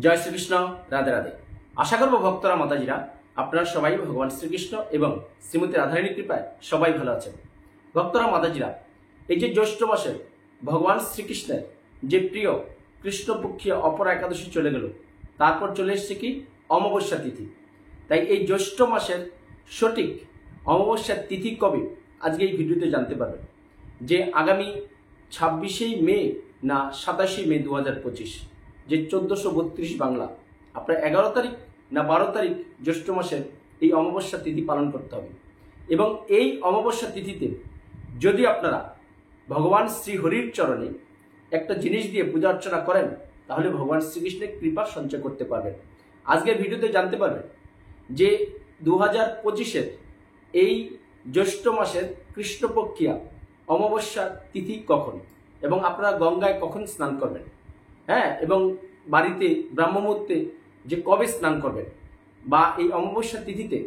জয় শ্রীকৃষ্ণ, রাধে রাধে। আশা করব ভক্তরা মাতাজিরা আপনারা সবাই ভগবান শ্রীকৃষ্ণ এবং শ্রীমতী রাধারানীর কৃপায় সবাই ভালো আছেন। ভক্তরা মাতাজিরা, এই যে জ্যৈষ্ঠ মাসের ভগবান শ্রীকৃষ্ণের যে প্রিয় কৃষ্ণপক্ষীয় অপরা একাদশী চলে গেল, তারপর চলে এসছে কি অমাবস্যা তিথি। তাই এই জ্যৈষ্ঠ মাসের সঠিক অমাবস্যার তিথি কবে আজকে এই ভিডিওতে জানতে পারবেন। যে আগামী 26 মে না 27 মে 2025, যে 1432 বাংলা, আপনার 11 তারিখ না 12 তারিখ জ্যৈষ্ঠ মাসের এই অমাবস্যা তিথি পালন করতে হবে। এবং এই অমাবস্যা তিথিতে যদি আপনারা ভগবান শ্রীহরির চরণে একটা জিনিস দিয়ে পূজা অর্চনা করেন, তাহলে ভগবান শ্রীকৃষ্ণের কৃপা সঞ্চয় করতে পারবেন। আজকের ভিডিওতে জানতে পারবেন যে 2025-এর এই জ্যৈষ্ঠ মাসের কৃষ্ণপক্ষিয়া অমাবস্যা তিথি কখন, এবং আপনারা গঙ্গায় কখন স্নান করবেন, এবং বাড়িতে ব্রাহ্মমুহূর্তে যে কবে স্নান করবেন, বা এই অমাবস্যা তিথিতে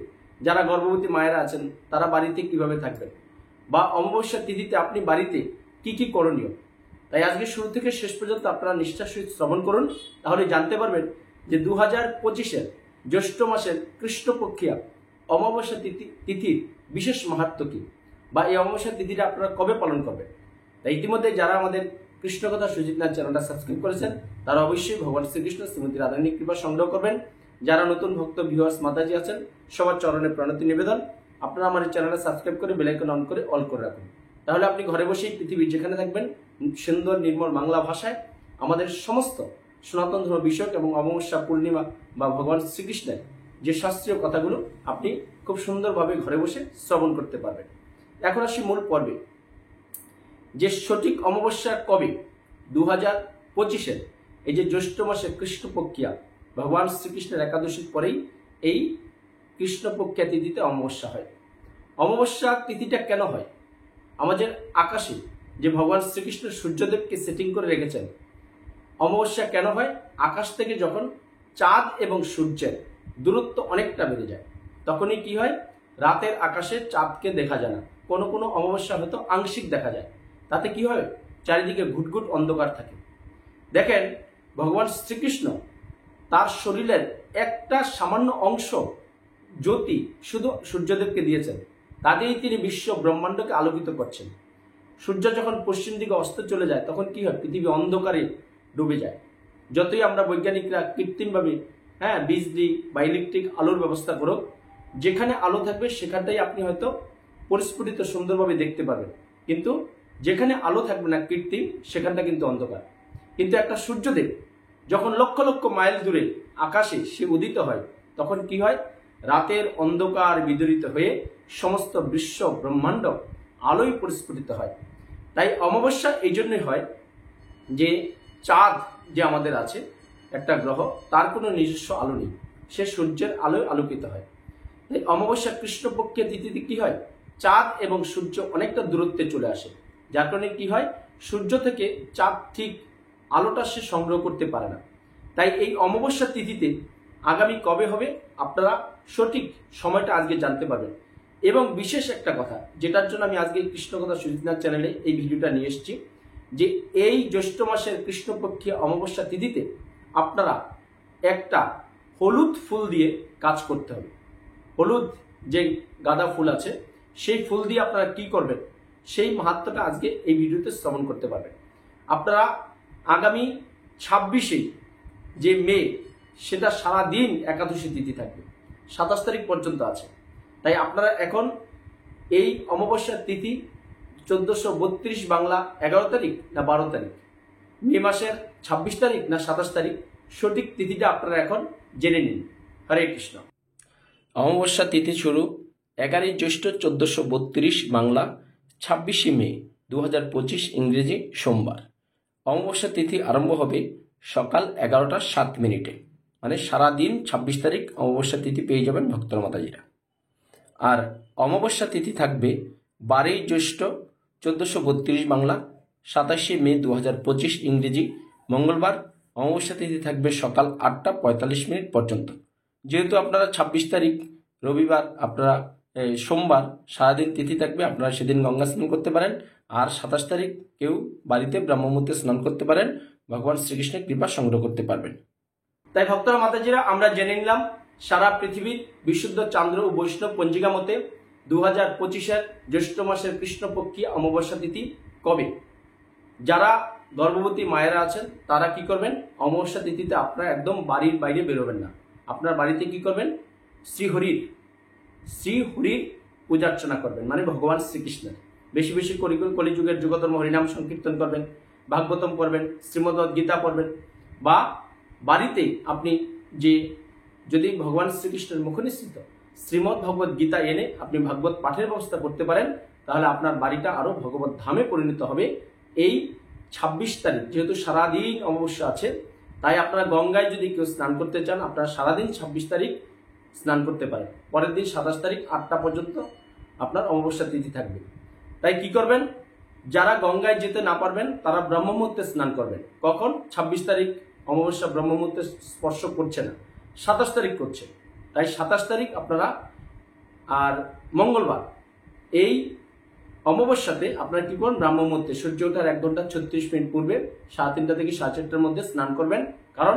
যারা গর্ভবতী মায়েরা আছেন তারা বাড়িতে কিভাবে থাকবেন, বা অমাবস্যা তিথিতে আপনি বাড়িতে কি কি করণীয়। তাই আজকে শুরু থেকে শেষ পর্যন্ত আপনারা নিষ্ঠার সহিত শ্রবণ করুন, তাহলে জানতে পারবেন যে 2025-এর জ্যৈষ্ঠ মাসের কৃষ্ণপক্ষিয়া অমাবস্যা তিথির বিশেষ মাহাত্ম্য কী, বা এই অমাবস্যা তিথিটা আপনারা কবে পালন করবেন। তাই ইতিমধ্যে যারা আমাদের কৃষ্ণকথা সুজিত নাথ চ্যানেলটা সাবস্ক্রাইব করেছেন তারা অবশ্যই ভগবান শ্রীকৃষ্ণ শ্রীমতী রাধারানীর কৃপা সংগ্রহ করবেন। যারা নতুন ভক্ত ভিউয়ার্স মাতাজি আছেন, সবার চরণে প্রণতি নিবেদন, আপনারা আমার চ্যানেলটা সাবস্ক্রাইব করে বেল আইকন অন করে অল করে রাখুন। তাহলে আপনি ঘরে বসেই পৃথিবীর যেখানে থাকবেন সুন্দর নির্মল বাংলা ভাষায় আমাদের সমস্ত সনাতন ধর্ম বিষয়ক এবং অমাবস্যা পূর্ণিমা বা ভগবান শ্রীকৃষ্ণের যে শাস্ত্রীয় কথাগুলো আপনি খুব সুন্দরভাবে ঘরে বসে শ্রবণ করতে পারবেন। এখন আসি মূল পর্বে, যে সঠিক অমাবস্যা কবে। 2025-এর এই যে জ্যৈষ্ঠ মাসের কৃষ্ণপক্ষিয়া ভগবান শ্রীকৃষ্ণের একাদশীর পরেই এই কৃষ্ণপক্ষিয়া তিথিতে অমাবস্যা হয়। অমাবস্যা তিথিটা কেন হয়? আমাদের আকাশে যে ভগবান শ্রীকৃষ্ণ সূর্যদেবকে সেটিং করে রেখেছেন, অমাবস্যা কেন হয়? আকাশ থেকে যখন চাঁদ এবং সূর্যের দূরত্ব অনেকটা বেড়ে যায়, তখনই কি হয়, রাতের আকাশে চাঁদকে দেখা যায় না। কোনো কোনো অমাবস্যা হয়তো আংশিক দেখা যায়, তাতে কি হয়, চারিদিকে ঘুটঘুট অন্ধকার থাকে। দেখেন, ভগবান শ্রীকৃষ্ণ তার শরীরের একটা সামান্য অংশ জ্যোতি শুধু সূর্যদেবকে দিয়েছেন, তাতেই তিনি বিশ্ব ব্রহ্মাণ্ডকে আলোকিত করছেন। সূর্য যখন পশ্চিম দিকে অস্ত চলে যায়, তখন কি হয়, পৃথিবী অন্ধকারে ডুবে যায়। যতই আমরা বৈজ্ঞানিকরা কৃত্রিমভাবে বিজলি বা ইলেকট্রিক আলোর ব্যবস্থা করুক, যেখানে আলো থাকবে সেখানটাই আপনি হয়তো পরিস্ফুটিত সুন্দরভাবে দেখতে পাবেন, কিন্তু যেখানে আলো থাকবে না কৃত্রিম, সেখানটা কিন্তু অন্ধকার। কিন্তু একটা সূর্যদেব যখন লক্ষ লক্ষ মাইল দূরে আকাশে সে উদিত হয়, তখন কি হয়, রাতের অন্ধকার বিদরিত হয়ে সমস্ত বিশ্ব ব্রহ্মাণ্ড আলোয় পরিস্ফুটিত হয়। তাই অমাবস্যা এই জন্যই হয় যে চাঁদ যে আমাদের আছে একটা গ্রহ, তার কোনো নিজস্ব আলো নেই, সে সূর্যের আলোয় আলোকিত হয়। তাই অমাবস্যা কৃষ্ণপক্ষিয়া তিথিতে কি হয়, চাঁদ এবং সূর্য অনেকটা দূরত্বে চলে আসে, যার কারণে কি হয়, সূর্য থেকে চাঁদ ঠিক আলোটা সে সংগ্রহ করতে পারে না। তাই এই অমাবস্যা তিথিতে আগামী কবে হবে আপনারা সঠিক সময়টা আজকে জানতে পারবেন। এবং বিশেষ একটা কথা, যেটার জন্য আমি আজকে কৃষ্ণকথা সুজিত নাথ চ্যানেলে এই ভিডিওটা নিয়ে এসেছি, যে এই জ্যৈষ্ঠ মাসের কৃষ্ণপক্ষিয়া অমাবস্যা তিথিতে আপনারা একটা হলুদ ফুল দিয়ে কাজ করতে হবে। হলুদ যে গাঁদা ফুল আছে, সেই ফুল দিয়ে আপনারা কি করবেন, সেই মাহাত্ম্যটা আজকে এই ভিডিওতে শ্রবণ করতে পারবেন। আপনারা আগামী 26 যে মে, সেটা সারাদিন একাদশী তিথি থাকবে, 27 তারিখ পর্যন্ত আছে। তাই আপনারা এখন এই অমাবস্যার তিথি 1432 বাংলা 11 তারিখ না 12 তারিখ, মে মাসের 26 তারিখ না 27 তারিখ, সঠিক তিথিটা আপনারা এখন জেনে নিন। হরে কৃষ্ণ। অমাবস্যা তিথি শুরু 11 জ্যৈষ্ঠ 1432 বাংলা 26 মে 2025 ইংরেজি সোমবার। অমাবস্যা তিথি আরম্ভ হবে সকাল 11টা 7 মিনিটে, মানে সারাদিন 26 তারিখ অমাবস্যা তিথি পেয়ে যাবেন ভক্তর মাতাজিরা। আর অমাবস্যা তিথি থাকবে 12 জ্যৈষ্ঠ 1432 বাংলা 27 মে 2025 ইংরেজি মঙ্গলবার। অমাবস্যা তিথি থাকবে সকাল 8টা 45 মিনিট পর্যন্ত। যেহেতু আপনারা 26 তারিখ রবিবার, আপনারা সোমবার সারাদিন তিথি থাকবে, আপনারা সেদিন গঙ্গা স্নান করতে পারেন। আর 27 তারিখ কেউ বাড়িতে ব্রাহ্মমুহূর্তে স্নান করতে পারেন, ভগবান শ্রীকৃষ্ণের কৃপা সংগ্রহ করতে পারবেন। তাই ভক্তরা মাতাজিরা, আমরা জেনে নিলাম সারা পৃথিবীর বিশুদ্ধ চান্দ্র ও বৈষ্ণব পঞ্জিকা মতে 2025-এর জ্যৈষ্ঠ মাসের কৃষ্ণপক্ষী অমাবস্যা তিথি কবে। যারা গর্ভবতী মায়েরা আছেন তারা কি করবেন, অমাবস্যা তিথিতে আপনারা একদম বাড়ির বাইরে বেরোবেন না। আপনার বাড়িতে কি করবেন, শ্রীহরির পূজার্চনা করবেন, মানে ভগবান শ্রীকৃষ্ণের বেশি বেশি কলিযুগের যুগধর্ম হরিনাম সংকীর্তন করবেন, ভাগবতম পড়বেন, শ্রীমদ্ গীতা পড়বেন, বা বাড়িতে আপনি যদি ভগবান শ্রীকৃষ্ণের মুখনিসৃত শ্রীমদ্ ভগবত গীতা এনে আপনি ভাগবত পাঠের ব্যবস্থা করতে পারেন, তাহলে আপনার বাড়িটা আরো ভগবত ধামে পরিণত হবে। এই 26 তারিখ যেহেতু সারাদিন অমাবস্যা আছে, তাই আপনারা গঙ্গায় যদি কেউ স্নান করতে চান, আপনারা সারাদিন 26 তারিখ স্নান করতে পারেন। পরের দিন 27 তারিখ 8টা পর্যন্ত আপনার অমাবস্যা তিথি থাকবে। তাই কি করবেন, যারা গঙ্গায় যেতে না পারবেন তারা ব্রহ্ম মুহূর্তে স্নান করবেন। কখন? 26 তারিখ অমাবস্যা ব্রহ্ম মুহূর্তে স্পর্শ করছে না, 27 তারিখ করছে। তাই 27 তারিখ আপনারা আর মঙ্গলবার এই অমাবস্যাতে আপনারা কি করুন, ব্রাহ্ম মুহূর্তে সূর্য ওঠার 1 ঘন্টা 36 মিনিট পূর্বে 3:30 থেকে 4:30-র মধ্যে স্নান করবেন। কারণ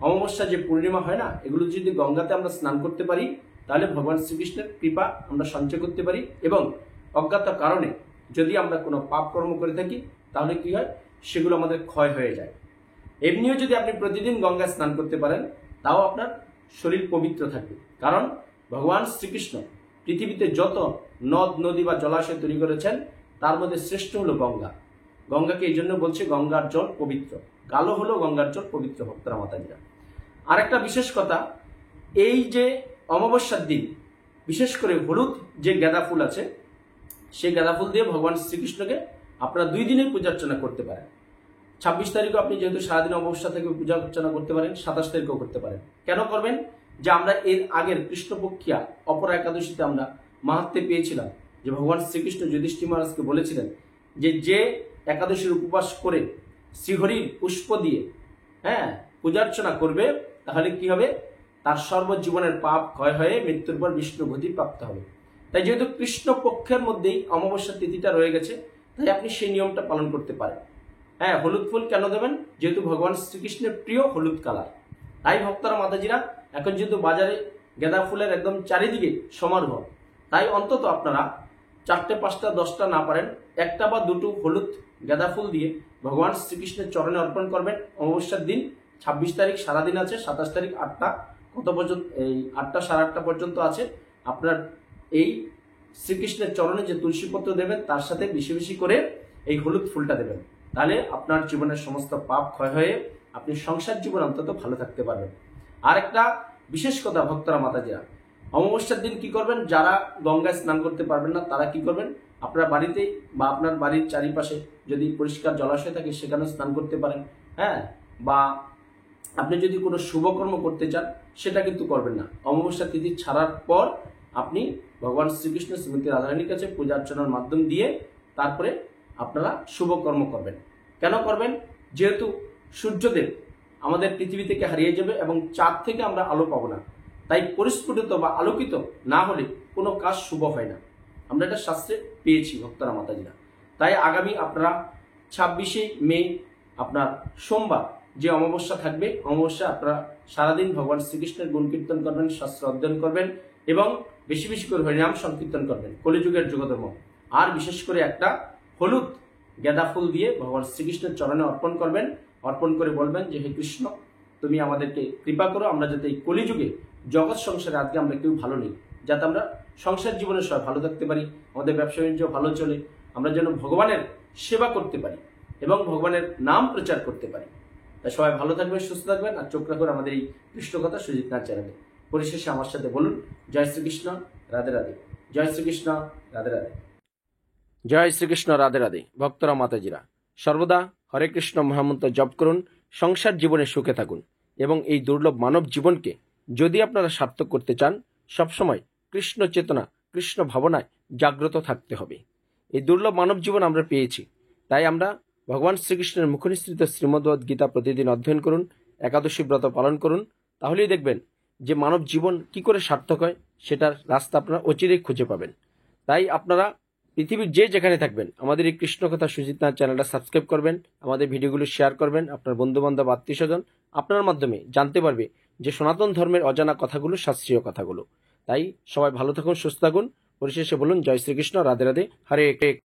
অমাবস্যা যে পূর্ণিমা হয় না, এগুলো যদি গঙ্গাতে আমরা স্নান করতে পারি তাহলে ভগবান শ্রীকৃষ্ণের কৃপা আমরা সঞ্চয় করতে পারি, এবং অজ্ঞাত কারণে যদি আমরা কোনো পাপ কর্ম করে থাকি তাহলে কি হয়, সেগুলো আমাদের ক্ষয় হয়ে যায়। এমনিও যদি আপনি প্রতিদিন গঙ্গায় স্নান করতে পারেন তাও আপনার শরীর পবিত্র থাকবে। কারণ ভগবান শ্রীকৃষ্ণ পৃথিবীতে যত নদ নদী বা জলাশয় তৈরি করেছেন তার মধ্যে শ্রেষ্ঠ হলো গঙ্গা। গঙ্গাকে এই জন্য বলছে গঙ্গার জল পবিত্র, কালো হলো গঙ্গার জল পবিত্র। ভক্তরা মাতাজিরা, আর একটা বিশেষ কথা, এই যে অমাবস্যার দিন বিশেষ করে হলুদ যে গাঁদা ফুল আছে, সেই গাঁদা ফুল দিয়ে ভগবান শ্রীকৃষ্ণকে আপনারা 2 দিনে পূজা অর্চনা করতে পারেন। 26 তারিখও আপনি যেহেতু সারাদিন অমাবস্যা থেকে পূজা অর্চনা করতে পারেন, 27 তারিখও করতে পারেন। কেন করবেন, যে আমরা এর আগের কৃষ্ণপক্ষিয়া অপরা একাদশীতে আমরা মাহাত্ম্যে পেয়েছিলাম যে ভগবান শ্রীকৃষ্ণ যুধিষ্ঠির মহারাজকে বলেছিলেন যে একাদশীর উপবাস করে শ্রীহরির পুষ্প দিয়ে পূজার্চনা করবে, তাহলে কি হবে, তার সর্বজীবনের পাপ ক্ষয় হয়ে মৃত্যুর পর বিষ্ণু গতি প্রাপ্ত হবে। তাই যেহেতু কৃষ্ণ পক্ষের মধ্যেই অমাবস্যা তিথিটা রয়ে গেছে, তাই আপনি সেই নিয়মটা পালন করতে পারেন। হলুদ ফুল কেন দেবেন, যেহেতু ভগবান শ্রীকৃষ্ণের প্রিয় হলুদ কালার। তাই ভক্তরা মাতাজিরা, এখন যেহেতু বাজারে গাঁদা ফুলের একদম চারিদিকে সমারোহ, তাই অন্তত আপনারা 4টে 5টা 10টা না পারেন 1টা বা 2টো হলুদ গাঁদা ফুল দিয়ে ভগবান শ্রীকৃষ্ণের চরণে অর্পণ করবেন। অমাবস্যার দিন 26 তারিখ সারাদিন আছে, 27 তারিখ 8টা কত পর্যন্ত, এই 8টা 8:30 পর্যন্ত আছে। আপনার এই শ্রীকৃষ্ণের চরণে যে তুলসী পত্র দেবেন তার সাথে বেশি বেশি করে এই হলুদ ফুলটা দেবেন, তাহলে আপনার জীবনের সমস্ত পাপ ক্ষয় হয়ে আপনি সংসার জীবন অন্তত ভালো থাকতে পারবেন। আর একটা বিশেষ কথা ভক্তরা মাতাজিরা, অমাবস্যার দিন কি করবেন, যারা গঙ্গায় স্নান করতে পারবেন না তারা কি করবেন, আপনার বাড়িতে বা আপনার বাড়ির চারিপাশে যদি পরিষ্কার জলাশয় থাকে সেখানে স্নান করতে পারেন। বা আপনি যদি কোনো শুভকর্ম করতে চান সেটা কিন্তু করবেন না। অমাবস্যা তিথি ছাড়ার পর আপনি ভগবান শ্রীকৃষ্ণ শ্রীমতী রাধারানীর কাছে পূজা অর্চনার মাধ্যম দিয়ে তারপরে আপনারা শুভকর্ম করবেন। কেন করবেন, যেহেতু সূর্যদেব আমাদের পৃথিবী থেকে হারিয়ে যাবে এবং চাঁদ থেকে আমরা আলো পাবো না, তাই পরিস্ফুটিত বা আলোকিত না হলে কোনো কাজ শুভ হয় না। আমরা এটা শাস্ত্রে পেয়েছি ভক্তরা মাতাজিরা। তাই আগামী আপনারা 26শে মে আপনার সোমবার যে অমাবস্যা থাকবে, অমাবস্যা আপনারা সারাদিন ভগবান শ্রীকৃষ্ণের গুণ কীর্তন করবেন, শাস্ত্র অধ্যয়ন করবেন এবং বেশি বেশি করে হরিনাম সংকীর্তন করবেন, কলিযুগের যুগধর্ম। আর বিশেষ করে একটা হলুদ গাঁদা ফুল দিয়ে ভগবান শ্রীকৃষ্ণের চরণে অর্পণ করবেন। অর্পণ করে বলবেন যে হে কৃষ্ণ, তুমি আমাদেরকে কৃপা করো, আমরা যাতে এই কলিযুগে জগৎ সংসারে আজকে আমরা কেউ ভালো নেই, যাতে আমরা সংসার জীবনে সবাই ভালো থাকতে পারি, আমাদের ব্যবসা বাণিজ্য ভালো চলে, আমরা যেন ভগবানের সেবা করতে পারি এবং ভগবানের নাম প্রচার করতে পারি। তাই সবাই ভালো থাকবেন, সুস্থ থাকবেন, আর চোখ রাখবেন আমাদের এই কৃষ্ণকথা সুজিত নাথ চ্যানেলে। পরিশেষে আমার সাথে বলুন, জয় শ্রীকৃষ্ণ, রাধে রাধে। জয় শ্রীকৃষ্ণ, রাধে রাধে। জয় শ্রীকৃষ্ণ, রাধে রাধে। ভক্তরা মাতাজিরা, সর্বদা হরে কৃষ্ণ মহামন্ত্র জপ করুন, সংসার জীবনে সুখে থাকুন এবং এই দুর্লভ মানব জীবনকে যদি আপনারা সার্থক করতে চান, সবসময় কৃষ্ণ চেতনা, কৃষ্ণ ভাবনায় জাগ্রত থাকতে হবে। এই দুর্লভ মানব জীবন আমরা পেয়েছি, তাই আমরা ভগবান শ্রীকৃষ্ণের মুখনিসৃত শ্রীমদ্ গীতা প্রতিদিন অধ্যয়ন করুন, একাদশী ব্রত পালন করুন, তাহলেই দেখবেন যে মানব জীবন কি করে সার্থক হয় সেটার রাস্তা আপনারা অচিরেই খুঁজে পাবেন। তাই আপনারা পৃথিবীর যে যেখানে থাকবেন আমাদের এই কৃষ্ণকথা সুজিত নাথ চ্যানেলটা সাবস্ক্রাইব করবেন, আমাদের ভিডিওগুলো শেয়ার করবেন, আপনার বন্ধুবান্ধব আত্মীয় স্বজন আপনার মাধ্যমে জানতে পারবে যে সনাতন ধর্মের অজানা কথাগুলো, শাস্ত্রীয় কথাগুলো। তাই সবাই ভালো থাকুন, সুস্থ থাকুন। পরিশেষে বলুন জয় শ্রীকৃষ্ণ, রাধে রাধে, হরে